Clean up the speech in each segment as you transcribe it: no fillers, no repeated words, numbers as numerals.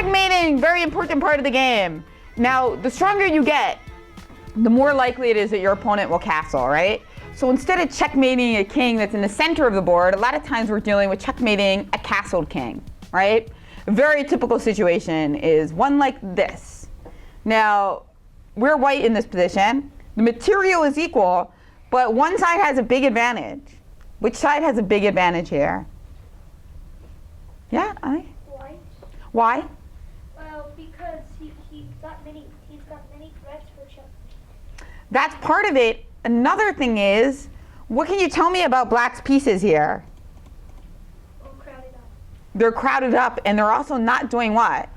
checkmating, very important part of the game. Now, the stronger you get, the more likely it is that your opponent will castle, right? So instead of checkmating a king that's in the center of the board, a lot of times we're dealing with checkmating a castled king, right? A very typical situation is one like this. Now, we're white in this position. The material is equal, but one side has a big advantage. Which side has a big advantage here? Yeah, White. Why? Well, because he's got many threats for checkmate. That's part of it. Another thing is, what can you tell me about black's pieces here? All crowded up. They're crowded up, and they're also not doing what?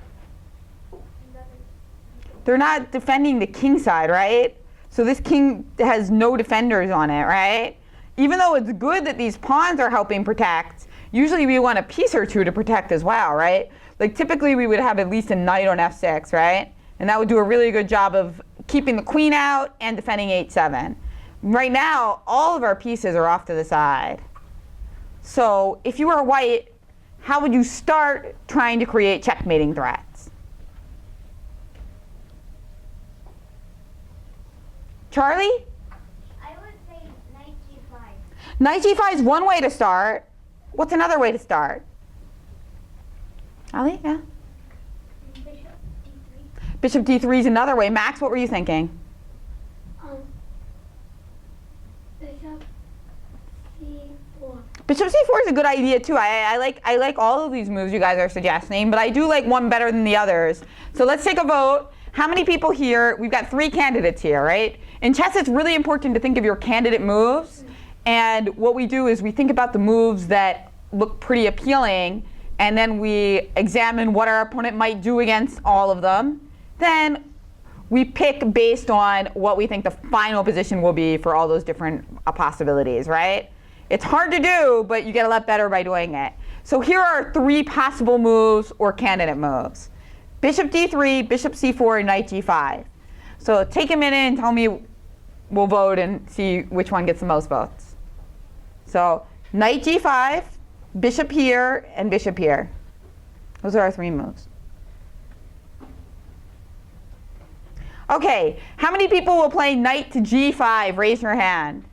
They're not defending the king side, right? So this king has no defenders on it, right? Even though it's good that these pawns are helping protect, usually we want a piece or two to protect as well, right? Like typically we would have at least a knight on f6, right? And that would do a really good job of keeping the queen out and defending h7. Right now, all of our pieces are off to the side. So if you were white, how would you start trying to create checkmating threats? Charlie? I would say knight g5. Knight g5 is one way to start. What's another way to start? Ali, yeah? Bishop d3. Bishop d3 is another way. Max, what were you thinking? Bishop c4. Bishop c4 is a good idea too. I like all of these moves you guys are suggesting, but I do like one better than the others. So let's take a vote. How many people here? We've got 3 candidates here, right? In chess, it's really important to think of your candidate moves. And what we do is we think about the moves that look pretty appealing, and then we examine what our opponent might do against all of them. Then we pick based on what we think the final position will be for all those different possibilities, right? It's hard to do, but you get a lot better by doing it. So here are 3 possible moves or candidate moves. Bishop d3, bishop c4, and knight g5. So take a minute and tell me, we'll vote and see which one gets the most votes. So knight g5, bishop here, and bishop here. Those are our 3 moves. Okay, how many people will play knight to g5? Raise your hand.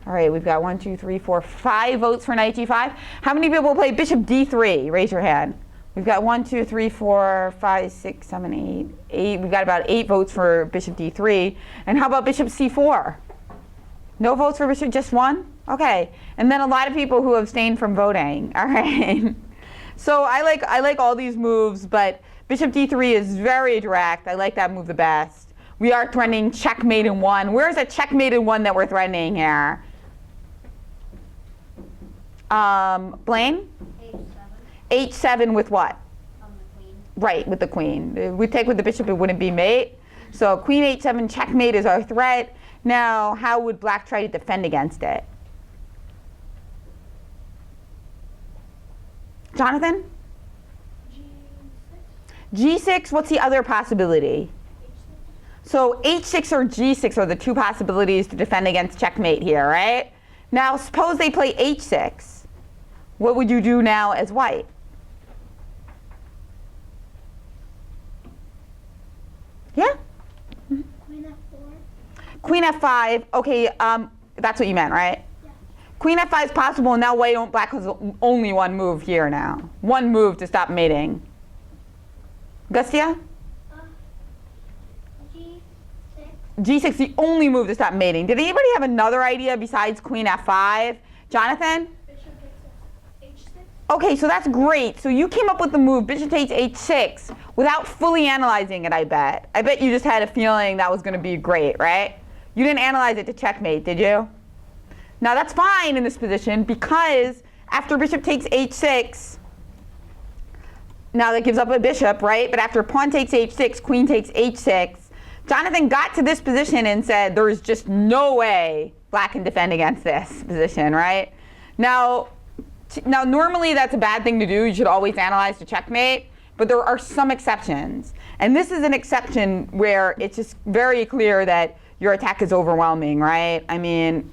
All right, we've got 1, 2, 3, 4, 5 votes for knight g5. How many people will play bishop d3? Raise your hand. We've got 1, 2, 3, 4, 5, 6, 7, 8. We've got about 8 votes for bishop d3. And how about bishop c4? No votes for bishop, just 1? Okay. And then a lot of people who abstained from voting. All right. So I like all these moves, but bishop d3 is very direct. I like that move the best. We are threatening checkmate in 1. Where's a checkmate in 1 that we're threatening here? Blaine? h7 with what? The queen. Right, with the queen. We take with the bishop, it wouldn't be mate. So queen h7 checkmate is our threat. Now, how would black try to defend against it? Jonathan? g6. g6, what's the other possibility? h6. So h6 or g6 are the 2 possibilities to defend against checkmate here, right? Now, suppose they play h6. What would you do now as white? Yeah? Queen f4. Queen f5. Okay, that's what you meant, right? Yeah. Queen f5 is possible. Now black has only 1 move here now. 1 move to stop mating. Gustia? g6. G6 is the only move to stop mating. Did anybody have another idea besides queen f5? Jonathan? Bishop takes h6. Okay, so that's great. So you came up with the move bishop takes h6 without fully analyzing it, I bet. I bet you just had a feeling that was going to be great, right? You didn't analyze it to checkmate, did you? Now that's fine in this position because after bishop takes h6, now that gives up a bishop, right? But after pawn takes h6, queen takes h6, Jonathan got to this position and said there is just no way black can defend against this position, right? Now normally that's a bad thing to do. You should always analyze to checkmate, but there are some exceptions. And this is an exception where it's just very clear that your attack is overwhelming, right? I mean,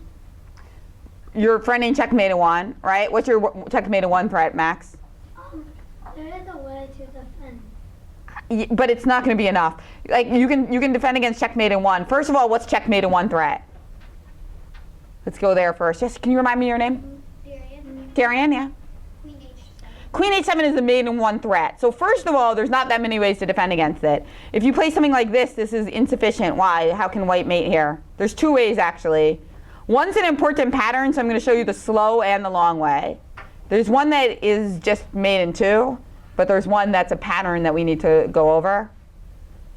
you're threatening checkmate in 1, right? What's your checkmate in 1 threat, Max? There is a way to defend. But it's not going to be enough. Like you can defend against checkmate in one. First of all, what's checkmate in one threat? Let's go there first. Yes, can you remind me your name? Darian. Darian, yeah. Queen H7. Queen H7 is the mate in one threat. So first of all, there's not that many ways to defend against it. If you play something like this is insufficient. Why? How can white mate here? There's two ways actually. One's an important pattern, so I'm going to show you the slow and the long way. There's one that is just mate in two, but there's one that's a pattern that we need to go over.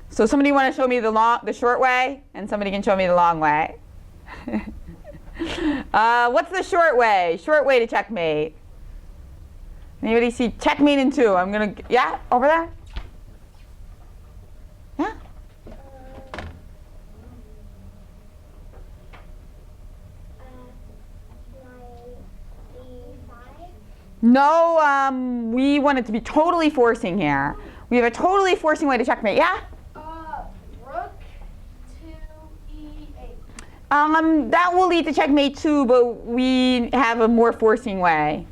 So somebody want to show me the short way, and somebody can show me the long way. What's the short way? Short way to checkmate. Anybody see checkmate in two? I'm gonna, yeah, over there? Yeah? No, we want it to be totally forcing here. We have a totally forcing way to checkmate, yeah? Rook to E8. That will lead to checkmate too, but we have a more forcing way.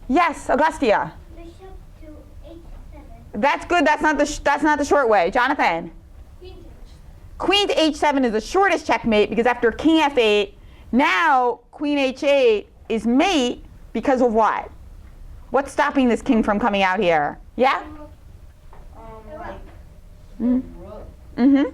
Yes, Augustia. Bishop to H7. That's good. That's not the short way. Jonathan. Queen to H7. Queen to H7 is the shortest checkmate because after King F8, now Queen H8 is mate because of what? What's stopping this king from coming out here? Yeah? Rook. Mm-hmm.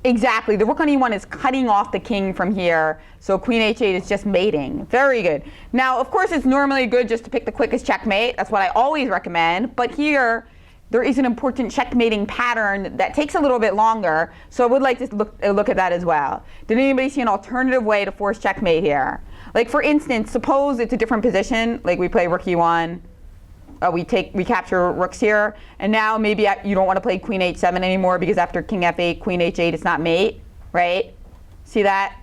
Exactly. The rook on E1 is cutting off the king from here, so Queen H8 is just mating. Very good. Now, of course, it's normally good just to pick the quickest checkmate. That's what I always recommend. But here, there is an important checkmating pattern that takes a little bit longer, so I would like to look at that as well. Did anybody see an alternative way to force checkmate here? Like, for instance, suppose it's a different position, like we play rook E1. We capture rooks here, and now maybe you don't want to play Queen H7 anymore because after King F8, Queen H8 is not mate, right? See that?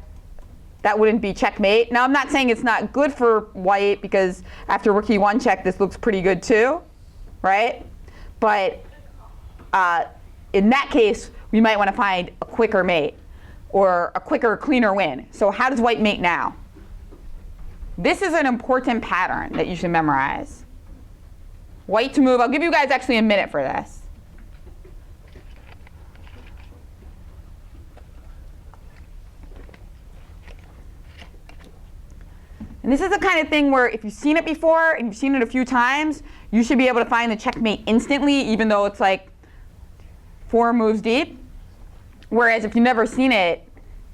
That wouldn't be checkmate. Now I'm not saying it's not good for white because after rook E1 check, this looks pretty good too, right? But in that case, we might want to find a quicker mate or a quicker, cleaner win. So how does white mate now? This is an important pattern that you should memorize. White to move. I'll give you guys actually a minute for this. And this is the kind of thing where if you've seen it before and you've seen it a few times, you should be able to find the checkmate instantly, even though it's like 4 moves deep. Whereas if you've never seen it,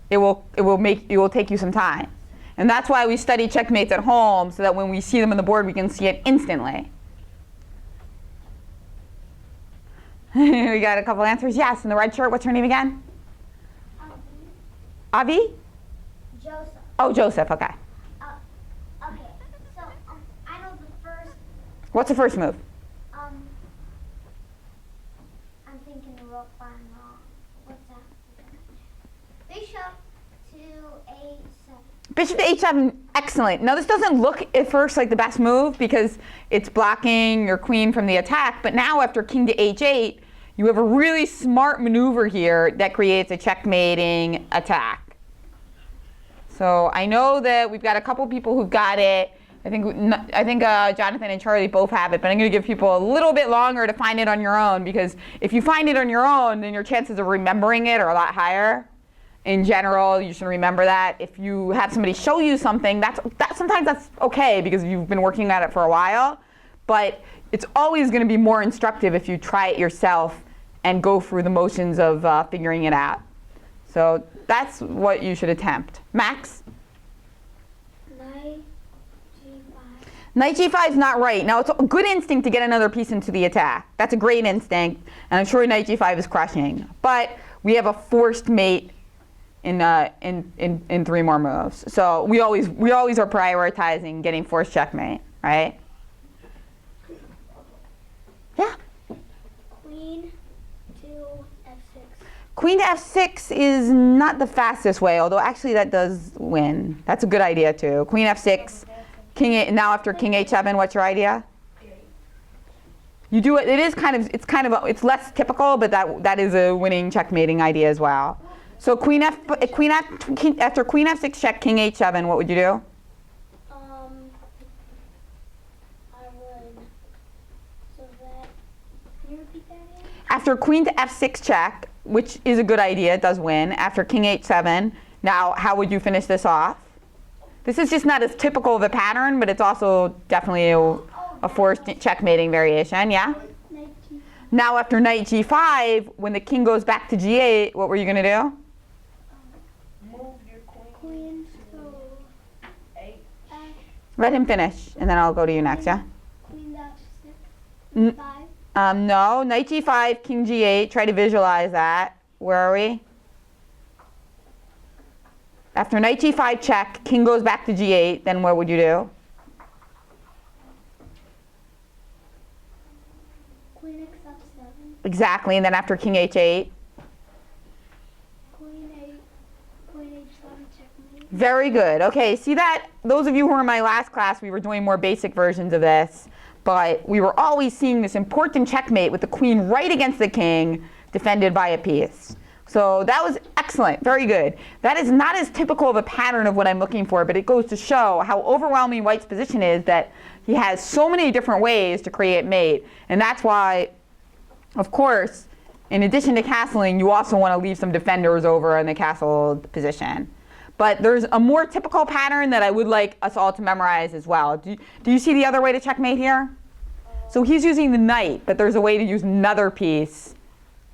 it will take you some time. And that's why we study checkmates at home, so that when we see them on the board, we can see it instantly. We got a couple answers. Yes, in the red shirt. What's her name again? Avi? Joseph. Oh, Joseph. Okay. Okay. So I know the first. What's the first move? I'm thinking the rook, but I'm wrong. What's that? Bishop to A7. Bishop to H7. Excellent. Now this doesn't look at first like the best move because it's blocking your queen from the attack. But now after King to H8, you have a really smart maneuver here that creates a checkmating attack. So I know that we've got a couple people who've got it. I think Jonathan and Charlie both have it, but I'm going to give people a little bit longer to find it on your own, because if you find it on your own, then your chances of remembering it are a lot higher. In general, you should remember that. If you have somebody show you something, sometimes that's okay because you've been working at it for a while, but it's always going to be more instructive if you try it yourself and go through the motions of figuring it out. So that's what you should attempt. Max? Knight G5. Knight G5 is not right. Now, it's a good instinct to get another piece into the attack. That's a great instinct, and I'm sure Knight G5 is crushing. But we have a forced mate in 3 more moves. So we always are prioritizing getting forced checkmate, right? Yeah? Queen to F6. Queen to F6 is not the fastest way, although actually that does win. That's a good idea too. Queen F6, now after King H7, what's your idea? You do it. It's less typical, but that is a winning checkmating idea as well. So after Queen F6 check King H7, what would you do? I would After queen to f6 check, which is a good idea, it does win. After king h7, now how would you finish this off? This is just not as typical of a pattern, but it's also definitely a forced checkmating variation, yeah? Knight G5. Now after knight g5, when the king goes back to g8, what were you going to do? Move your queen Queen to H. Let him finish, and then I'll go to you next, yeah? Queen to N- f6. 5. No, knight g5, king g8. Try to visualize that. Where are we? After knight g5 check, king goes back to g8, then what would you do? Queen x f7. Exactly, and then after king h8. Queen h7 checkmate. Very good. Okay, see that? Those of you who were in my last class, we were doing more basic versions of this, but we were always seeing this important checkmate with the queen right against the king, defended by a piece. So that was excellent. Very good. That is not as typical of a pattern of what I'm looking for, but it goes to show how overwhelming White's position is that he has so many different ways to create mate. And that's why, of course, in addition to castling, you also want to leave some defenders over in the castled position. But there's a more typical pattern that I would like us all to memorize as well. Do you see the other way to checkmate here? So he's using the knight, but there's a way to use another piece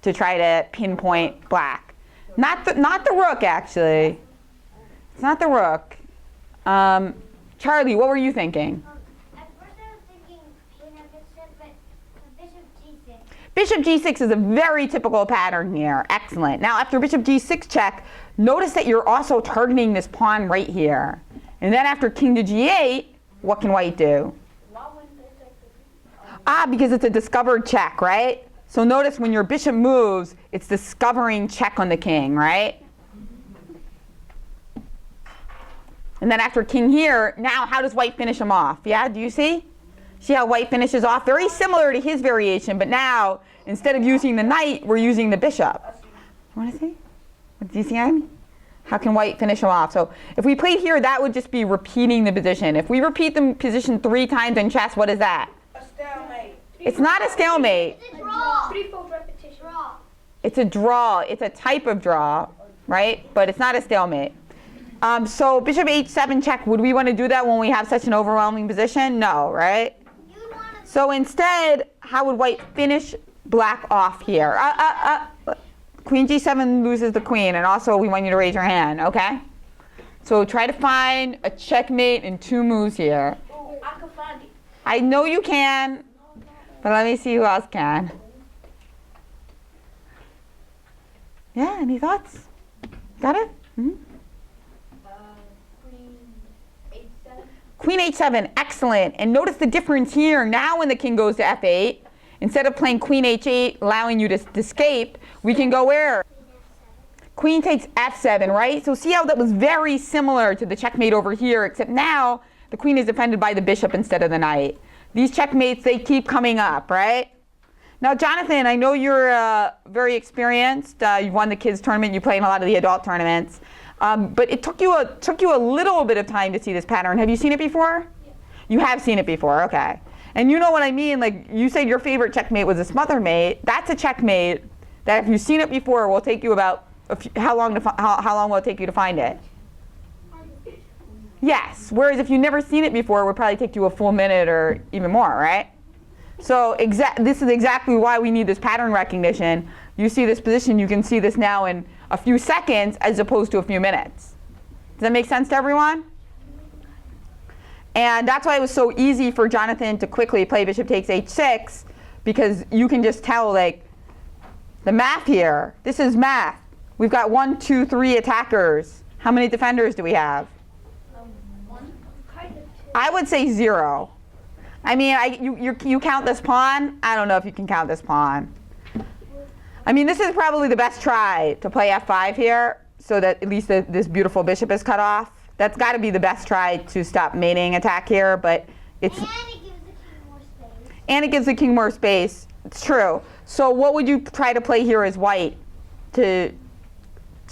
to try to pinpoint black. Not the rook, actually. It's not the rook. Charlie, what were you thinking? At first I was thinking queen f6, but bishop g6. Bishop g6 is a very typical pattern here. Excellent. Now after bishop g6 check, notice that you're also targeting this pawn right here. And then after king to g8, what can white do? Why wouldn't they take the Because it's a discovered check, right? So notice when your bishop moves, it's discovering check on the king, right? And then after king here, now how does white finish him off? Yeah, do you see? See how white finishes off? Very similar to his variation, but now instead of using the knight, we're using the bishop. You want to see? Do you see him? How can white finish him off? So if we played here, that would just be repeating the position. If we repeat the position 3 times in chess, what is that? A stalemate. It's not a stalemate. It's a draw. Threefold repetition. Draw. It's a draw. It's a type of draw, right? But it's not a stalemate. So bishop h7 check, would we want to do that when we have such an overwhelming position? No, right? You'd want to. So instead, how would white finish black off here? Queen g7 loses the queen, and also we want you to raise your hand, okay? So try to find a checkmate in 2 moves here. Ooh, I can find it. I know you can, but let me see who else can. Yeah, any thoughts? Got it? Mm-hmm. Queen H7. Queen h7, excellent. And notice the difference here. Now when the king goes to f8, instead of playing queen h8, allowing you to escape, we can go where? Queen takes f7, right? So see how that was very similar to the checkmate over here, except now the queen is defended by the bishop instead of the knight. These checkmates, they keep coming up, right? Now, Jonathan, I know you're very experienced. You won the kids tournament. You play in a lot of the adult tournaments. But it took you a little bit of time to see this pattern. Have you seen it before? Yeah. You have seen it before, okay. And you know what I mean? Like you said your favorite checkmate was a smother mate. That's a checkmate that if you've seen it before will take you about, how long will it take you to find it? Yes, whereas if you've never seen it before, it would probably take you a full minute or even more, right? So this is exactly why we need this pattern recognition. You see this position, you can see this now in a few seconds as opposed to a few minutes. Does that make sense to everyone? And that's why it was so easy for Jonathan to quickly play bishop takes h6, because you can just tell like the math here. This is math. We've got 1, 2, 3 attackers. How many defenders do we have? One. Kind of two. I would say 0. I mean, you count this pawn? I don't know if you can count this pawn. I mean, this is probably the best try to play f5 here, so that at least this beautiful bishop is cut off. That's got to be the best try to stop mating attack here, but it's... And it gives the king more space. It's true. So what would you try to play here as white to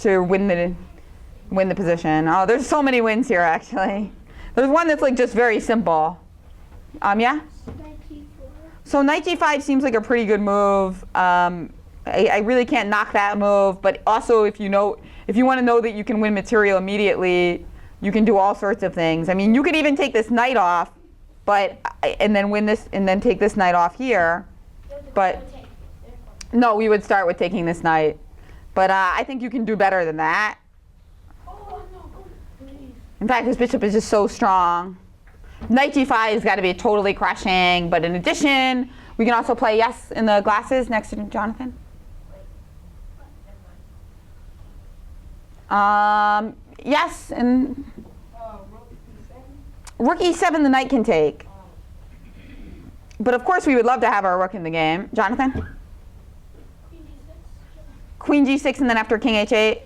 win the position? Oh, there's so many wins here, actually. There's one that's like just very simple. Yeah? Knight g4. So knight g5 seems like a pretty good move. I really can't knock that move, but also if you want to know that you can win material immediately, you can do all sorts of things. I mean, you could even take this knight off, and then win this, and then take this knight off here. But no, we would start with taking this knight. But I think you can do better than that. Oh, no, please. In fact, this bishop is just so strong. Knight g5 has got to be totally crushing. But in addition, we can also play yes in the glasses next to Jonathan. Yes, and rook e7 the knight can take. But of course we would love to have our rook in the game. Jonathan? Queen G6. Queen g6 and then after king h8. Knight,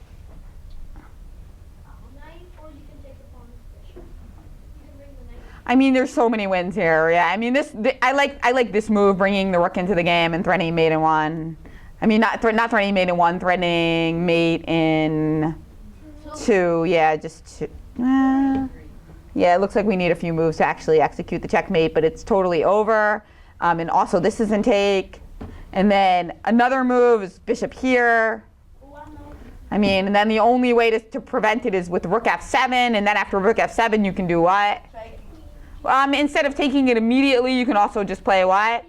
or you can take the pawn with bishop. You can bring the knight. I mean, there's so many wins here. Yeah, I mean, I like this move, bringing the rook into the game and threatening mate in one. I mean, not threatening mate in one, threatening mate in two. Yeah, just two. Yeah, it looks like we need a few moves to actually execute the checkmate, but it's totally over. And also, this isn't take. And then another move is bishop here. I mean, and then the only way to prevent it is with rook f7, and then after rook f7, you can do what? Instead of taking it immediately, you can also just play what?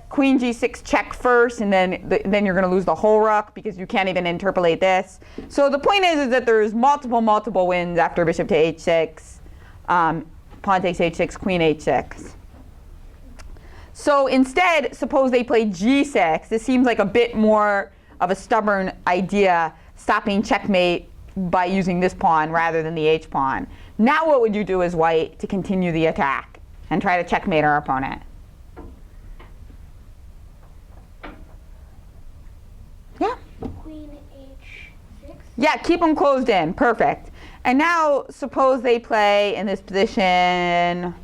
Queen g6 check first, and then you're going to lose the whole rook because you can't even interpolate this. So the point is that there's multiple wins after bishop to h6, pawn takes h6, queen h6. So instead, suppose they play g6. This seems like a bit more of a stubborn idea, stopping checkmate by using this pawn rather than the h pawn. Now what would you do as white to continue the attack and try to checkmate our opponent? Yeah. Queen h6. Yeah, keep them closed in. Perfect. And now suppose they play in this position.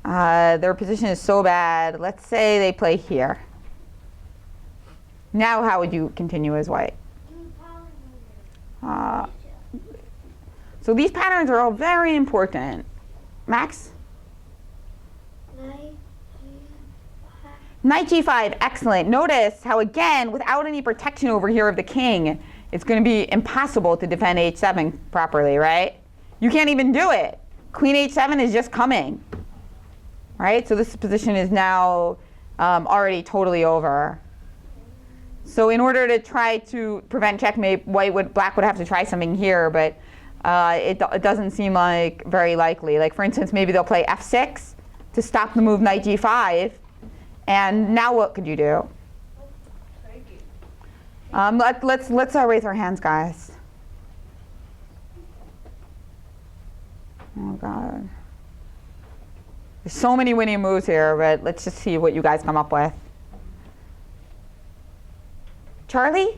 Their position is so bad. Let's say they play here. Now how would you continue as white? So these patterns are all very important. Max? Knight g5, excellent. Notice how, again, without any protection over here of the king, it's going to be impossible to defend h7 properly, right? You can't even do it. Queen h7 is just coming, right? So this position is now already totally over. So in order to try to prevent checkmate, black would have to try something here, but it doesn't seem like very likely. Like, for instance, maybe they'll play f6 to stop the move knight g5. And now what could you do? Let's raise our hands, guys. Oh God. There's so many winning moves here, but let's just see what you guys come up with. Charlie?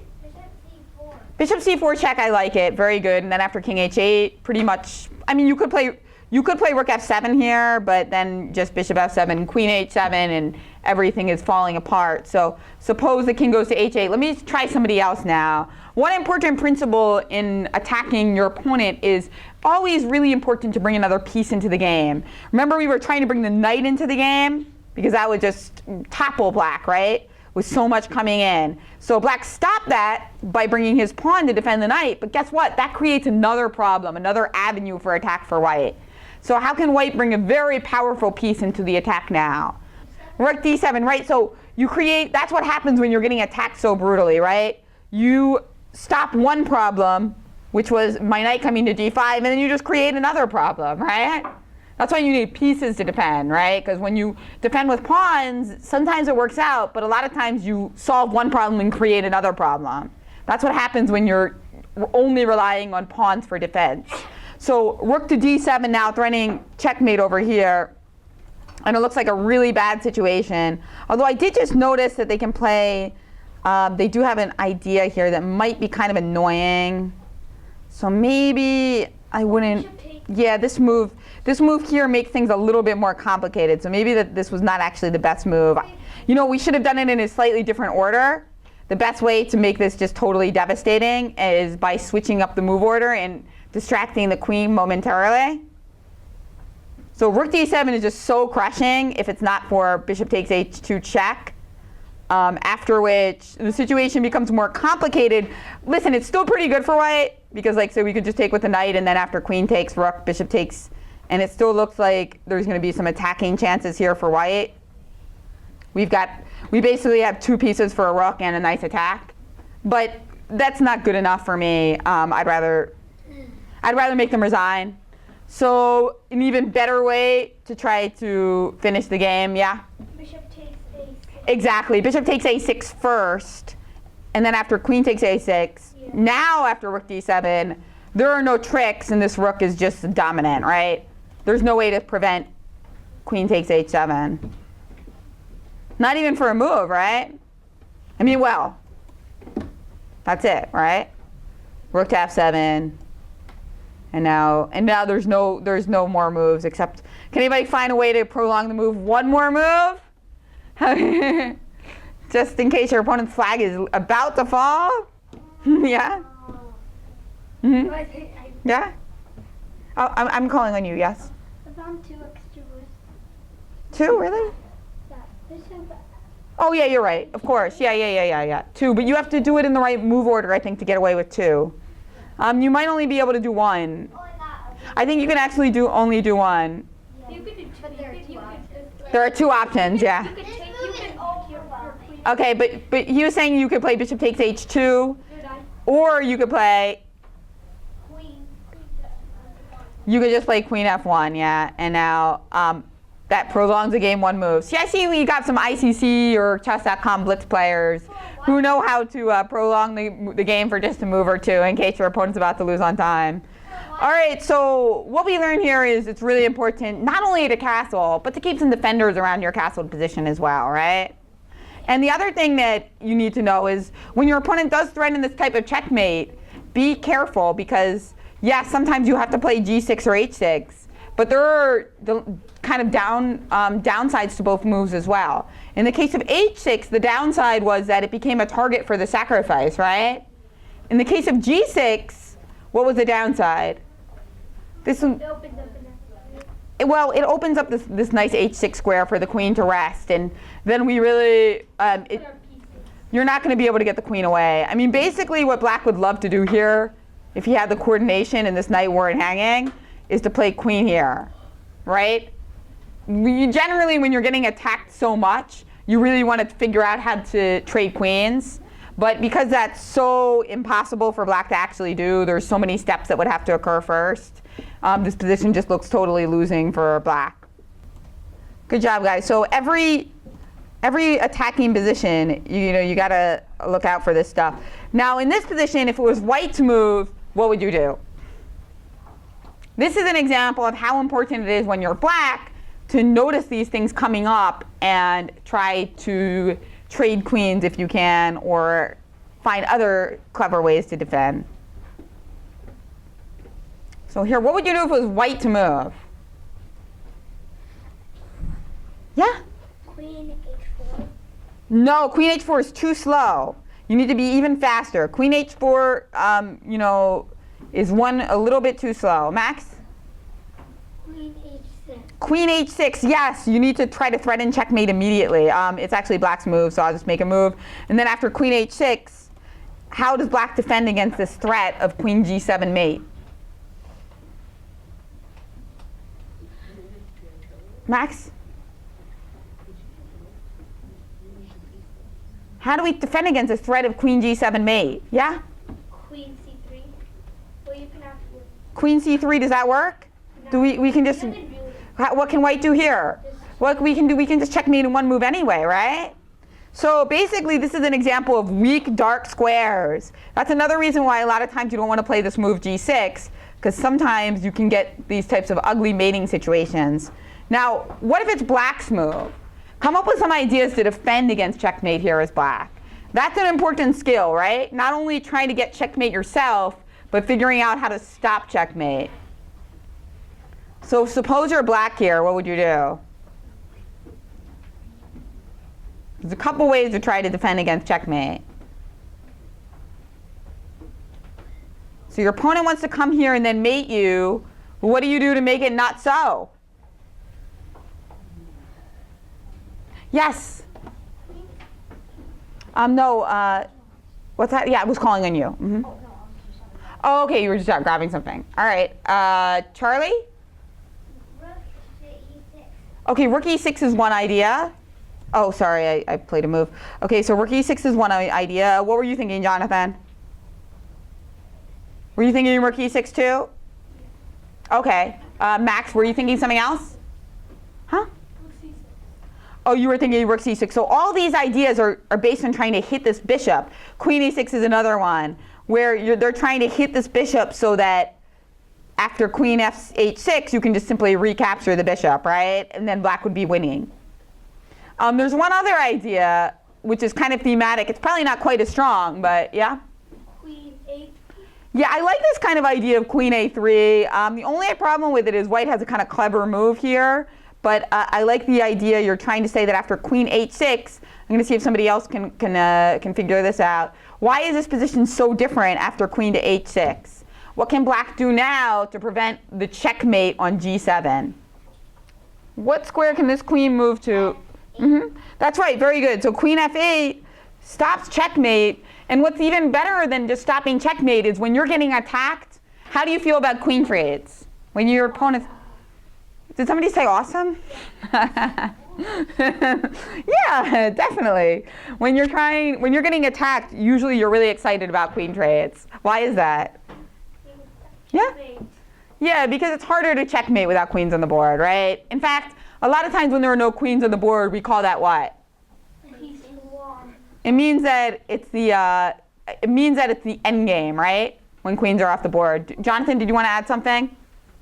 Bishop c4 check, I like it, very good. And then after king h8, pretty much. I mean, you could play rook f7 here, but then just bishop f7, queen h7, and everything is falling apart. So suppose the king goes to h8. Let me try somebody else now. One important principle in attacking your opponent is always really important to bring another piece into the game. Remember, we were trying to bring the knight into the game because that would just topple black, right? With so much coming in. So black stopped that by bringing his pawn to defend the knight, but guess what? That creates another problem, another avenue for attack for white. So how can white bring a very powerful piece into the attack now? Rook d7, right? So you create, that's what happens when you're getting attacked so brutally, right? You stop one problem, which was my knight coming to d5, and then you just create another problem, right? That's why you need pieces to defend, right? Because when you defend with pawns, sometimes it works out, but a lot of times you solve one problem and create another problem. That's what happens when you're only relying on pawns for defense. So rook to d7 now, threatening checkmate over here. And it looks like a really bad situation. Although I did just notice that they can play, they do have an idea here that might be kind of annoying. So maybe I wouldn't, yeah, this move here makes things a little bit more complicated. So maybe this was not actually the best move. You know, we should have done it in a slightly different order. The best way to make this just totally devastating is by switching up the move order and distracting the queen momentarily. So rook d7 is just so crushing if it's not for bishop takes h2 check. After which the situation becomes more complicated. Listen, it's still pretty good for white because, like, so we could just take with the knight, and then after queen takes, rook, bishop takes, and it still looks like there's going to be some attacking chances here for white. We basically have two pieces for a rook and a nice attack, but that's not good enough for me. I'd rather make them resign. So an even better way to try to finish the game, yeah. Bishop takes a6. Exactly. Bishop takes a6 first, and then after queen takes a6. Yeah. Now after rook d7, there are no tricks, and this rook is just dominant, right? There's no way to prevent queen takes h7. Not even for a move, right? I mean, well, that's it, right? Rook to f7, and now there's no more moves except. Can anybody find a way to prolong the move one more move? Just in case your opponent's flag is about to fall. Yeah. Mm-hmm. Yeah. Oh, I'm calling on you. Yes. I found 2 extra moves. 2, really? Yeah. Bishop. Oh yeah, you're right. Of course. Yeah. 2, but you have to do it in the right move order, I think, to get away with 2. You might only be able to do 1. Only that. I think you can actually only do 1. You could do 2. But there are 2 options. There are 2 options. Yeah. You could This take. move You is could overwhelming. Okay, but he was saying you could play bishop takes h2, You're done. or you could Queen. just play queen f1, yeah. And now that prolongs the game 1 move. See, I see we got some ICC or chess.com blitz players who know how to prolong the game for just a move or 2 in case your opponent's about to lose on time. All right, so what we learned here is it's really important not only to castle, but to keep some defenders around your castled position as well, right? And the other thing that you need to know is when your opponent does threaten this type of checkmate, be careful because, yes, sometimes you have to play g6 or h6, but there are the kind of downsides to both moves as well. In the case of h6, the downside was that it became a target for the sacrifice, right? In the case of g6, what was the downside? This one, It opens up in well, it opens up this nice h6 square for the queen to rest, and then we really, you're not going to be able to get the queen away. I mean, basically what black would love to do here, if he had the coordination and this knight weren't hanging, is to play queen here, right? Generally, when you're getting attacked so much, you really want to figure out how to trade queens. But because that's so impossible for black to actually do, there's so many steps that would have to occur first. This position just looks totally losing for black. Good job, guys. So every attacking position, you gotta look out for this stuff. Now in this position, if it was white to move, what would you do? This is an example of how important it is when you're black to notice these things coming up and try to trade queens if you can, or find other clever ways to defend. So here, what would you do if it was white to move? Yeah? Queen h4. No, queen h4 is too slow. You need to be even faster. Queen h4, is a little bit too slow. Max? Queen h6. Queen h6, yes, you need to try to threaten checkmate immediately. It's actually black's move, so I'll just make a move. And then after queen h6, how does black defend against this threat of queen g7 mate? Max? How do we defend against this threat of queen g7 mate? Yeah? Queen c3. Well, you can have to. Queen c3, does that work? Do we can just, Doesn't really. what can white do here? What we can just checkmate in 1 move anyway, right? So basically this is an example of weak dark squares. That's another reason why a lot of times you don't want to play this move g6, because sometimes you can get these types of ugly mating situations. Now, what if it's black's move? Come up with some ideas to defend against checkmate here as black. That's an important skill, right? Not only trying to get checkmate yourself, but figuring out how to stop checkmate. So suppose you're black here, what would you do? There's a couple ways to try to defend against checkmate. So your opponent wants to come here and then mate you. What do you do to make it not so? Yes. No. What's that? Yeah, I was calling on you. Mm-hmm. Oh, no, I'll do something. Oh, okay. You were just out grabbing something. All right. Charlie. Rook to E6. Okay, rook e6 is one idea. Oh, sorry, I played a move. Okay, so rook e6 is one idea. What were you thinking, Jonathan? Were you thinking rook e6 too? Okay. Max, were you thinking something else? Huh? Rook C6. Oh, you were thinking rook c6. So all these ideas are based on trying to hit this bishop. Queen e6 is another one where they're trying to hit this bishop so that after queen h6, you can just simply recapture the bishop, right? And then black would be winning. There's one other idea, which is kind of thematic. It's probably not quite as strong, but yeah? Queen A3. Yeah, I like this kind of idea of queen a3. The only problem with it is white has a kind of clever move here, but I like the idea you're trying to say that after queen h6, I'm going to see if somebody else can figure this out. Why is this position so different after queen to h6? What can black do now to prevent the checkmate on g7? What square can this queen move to? That's right, very good. So queen f8 stops checkmate. And what's even better than just stopping checkmate is when you're getting attacked, how do you feel about queen trades? When your opponent... Did somebody say awesome? Yeah, definitely. When you're getting attacked, usually you're really excited about queen trades. Why is that? Yeah? Yeah, because it's harder to checkmate without queens on the board, right? In fact, a lot of times when there are no queens on the board, we call that what? It means that it's the end game, right? When queens are off the board. Jonathan, did you want to add something?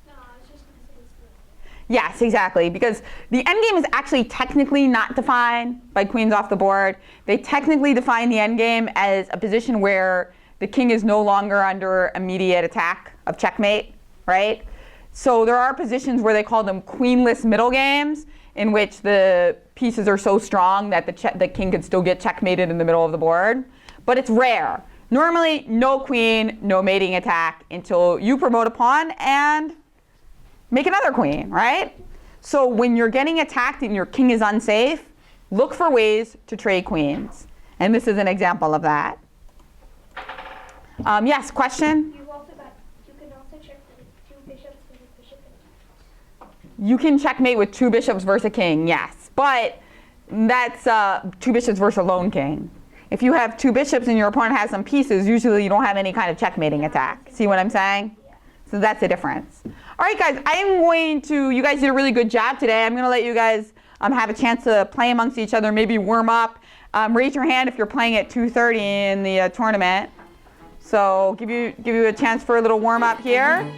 No, I was just going to say it's good. Yes, exactly. Because the end game is actually technically not defined by queens off the board. They technically define the end game as a position where the king is no longer under immediate attack of checkmate, right? So there are positions where they call them queenless middle games, in which the pieces are so strong that the king could still get checkmated in the middle of the board. But it's rare. Normally, no queen, no mating attack until you promote a pawn and make another queen, right? So when you're getting attacked and your king is unsafe, look for ways to trade queens. And this is an example of that. Yes, question? You can also check the 2 bishops and a bishop and You can checkmate with 2 bishops versus a king, yes. But that's 2 bishops versus a lone king. If you have 2 bishops and your opponent has some pieces, usually you don't have any kind of checkmating attack. See what I'm saying? So that's the difference. All right, guys, you guys did a really good job today. I'm going to let you guys have a chance to play amongst each other, maybe warm up. Raise your hand if you're playing at 2:30 in the tournament. So give you a chance for a little warm up here.